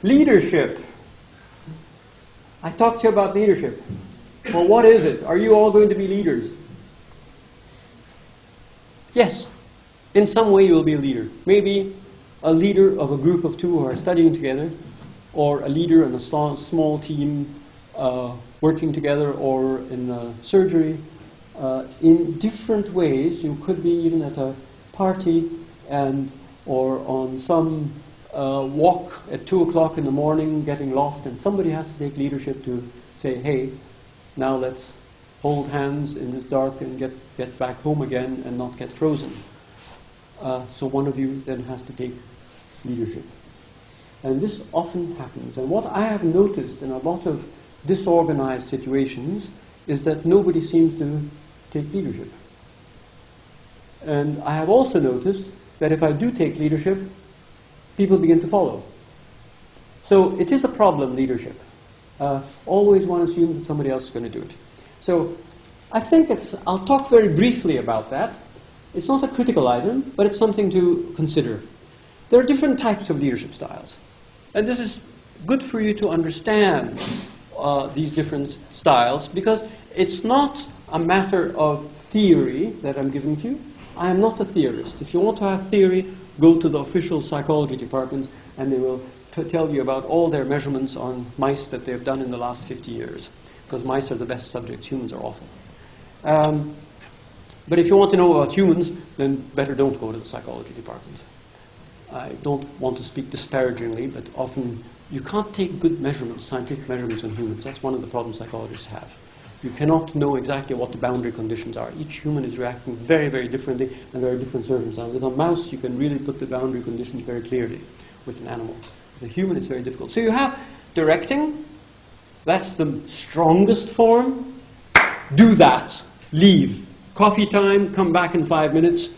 Leadership. I talked to you about leadership. Well, what is it? Are you all going to be leaders? Yes. In some way you will be a leader. Maybe a leader of a group of two who are studying together, or a leader in a small team working together, or in a surgery. In different ways. You could be even at a party or on some walk at 2 o'clock in the morning getting lost, and somebody has to take leadership to say, hey, now let's hold hands in this dark and get back home again and not get frozen. So one of you then has to take leadership. And this often happens. And what I have noticed in a lot of disorganized situations is that nobody seems to take leadership. And I have also noticed that if I do take leadership, people begin to follow. So it is a problem, leadership. Always one assumes that somebody else is going to do it. So I think I'll talk very briefly about that. It's not a critical item, but it's something to consider. There are different types of leadership styles. And this is good for you to understand these different styles, because it's not a matter of theory that I'm giving to you. I am not a theorist. If you want to have theory, go to the official psychology department and they will tell you about all their measurements on mice that they've done in the last 50 years. Because mice are the best subjects, humans are awful. But if you want to know about humans, then better don't go to the psychology department. I don't want to speak disparagingly, but often you can't take good measurements, scientific measurements on humans. That's one of the problems psychologists have. You cannot know exactly what the boundary conditions are. Each human is reacting very, very differently, and there are different circumstances. With a mouse, you can really put the boundary conditions very clearly. With an animal. With a human, it's very difficult. So you have directing. That's the strongest form. Do that. Leave. Coffee time, come back in 5 minutes.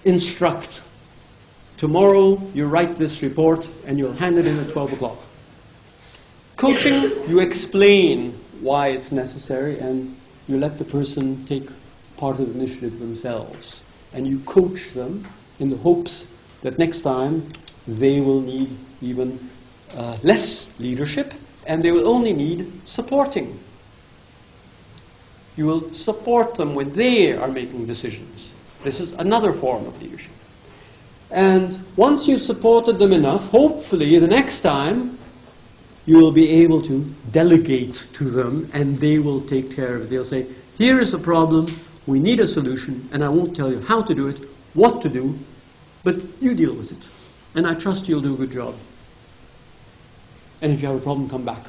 Instruct. Tomorrow, you write this report, and you'll hand it in at 12 o'clock. Coaching, you explain why it's necessary, and you let the person take part of the initiative themselves. And you coach them in the hopes that next time they will need even less leadership, and they will only need supporting. You will support them when they are making decisions. This is another form of leadership. And once you've supported them enough, hopefully the next time you will be able to delegate to them, and they will take care of it. They'll say, here is a problem, we need a solution, and I won't tell you how to do it, what to do, but you deal with it. And I trust you'll do a good job. And if you have a problem, come back.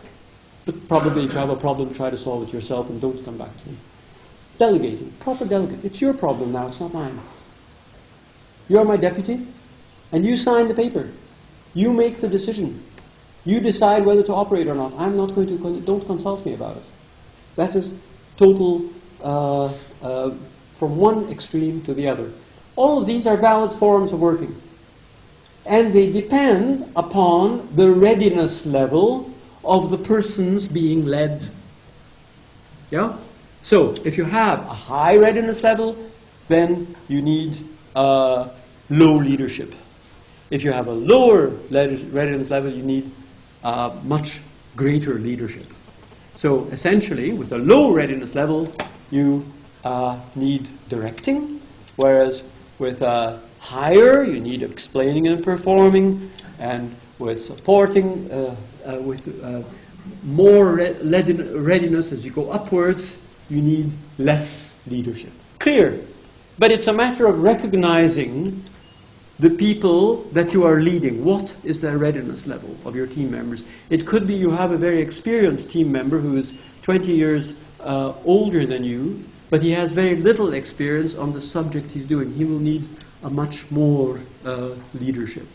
But probably if you have a problem, try to solve it yourself and don't come back to me. Delegating, proper delegate. It's your problem now, it's not mine. You're my deputy, and you sign the paper. You make the decision. You decide whether to operate or not. I'm not going to, don't consult me about it. That is total, from one extreme to the other. All of these are valid forms of working. And they depend upon the readiness level of the persons being led. Yeah? So, if you have a high readiness level, then you need low leadership. If you have a lower readiness level, you need much greater leadership. So essentially, with a low readiness level, you need directing, whereas with a higher, you need explaining and performing, and with supporting, with more readiness as you go upwards, you need less leadership. Clear. But it's a matter of recognizing the people that you are leading. What is their readiness level of your team members? It could be you have a very experienced team member who is 20 years older than you, but he has very little experience on the subject he's doing. He will need a much more leadership.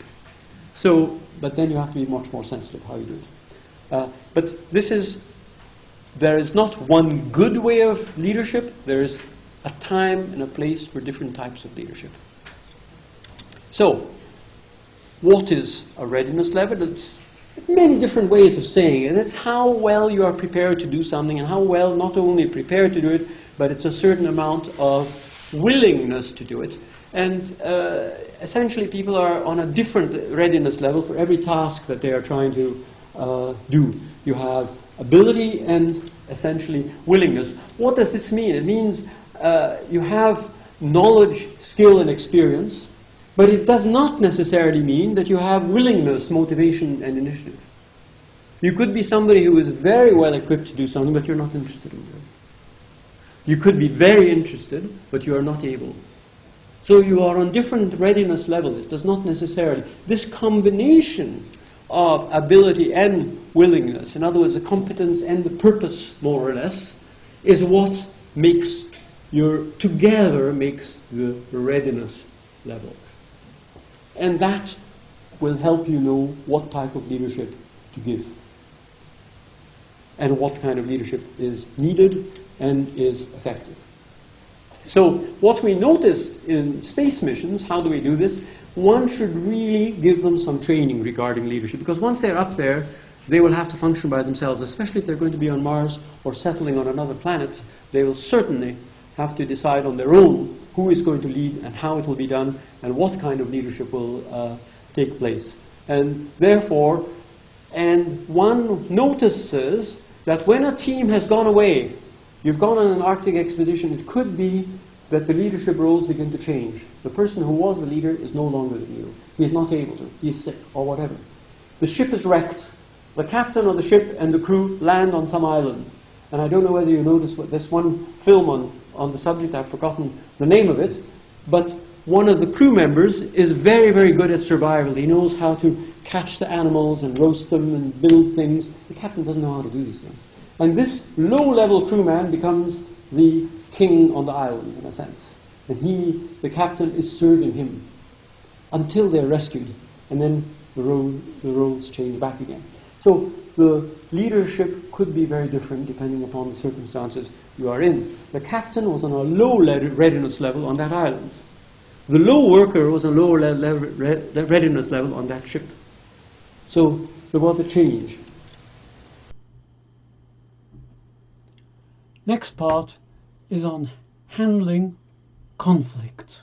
So, but then you have to be much more sensitive how you do it. But there is not one good way of leadership. There is a time and a place for different types of leadership. So, what is a readiness level? It's many different ways of saying it. It's how well you are prepared to do something, and how well not only prepared to do it, but it's a certain amount of willingness to do it. And essentially people are on a different readiness level for every task that they are trying to do. You have ability and essentially willingness. What does this mean? It means you have knowledge, skill, and experience, but it does not necessarily mean that you have willingness, motivation, and initiative. You could be somebody who is very well equipped to do something, but you're not interested in it. You could be very interested, but you are not able. So you are on different readiness levels. It does not necessarily. This combination of ability and willingness, in other words, the competence and the purpose, more or less, is what makes together makes the readiness level. And that will help you know what type of leadership to give and what kind of leadership is needed and is effective. So what we noticed in space missions, how do we do this? One should really give them some training regarding leadership, because once they're up there, they will have to function by themselves, especially if they're going to be on Mars or settling on another planet. They will certainly have to decide on their own who is going to lead and how it will be done and what kind of leadership will take place. And therefore, and one notices that when a team has gone away, you've gone on an Arctic expedition, it could be that the leadership roles begin to change. The person who was the leader is no longer the leader. He is not able to. He is sick or whatever. The ship is wrecked. The captain of the ship and the crew land on some islands. And I don't know whether you noticed this one film on the subject, I've forgotten the name of it, but one of the crew members is very, very good at survival. He knows how to catch the animals and roast them and build things. The captain doesn't know how to do these things. And this low-level crewman becomes the king on the island, in a sense. And the captain, is serving him until they're rescued. And then the roles change back again. So the leadership could be very different depending upon the circumstances you are in. The captain was on a low readiness level on that island. The low worker was on a lower readiness level on that ship. So there was a change. Next part is on handling conflict.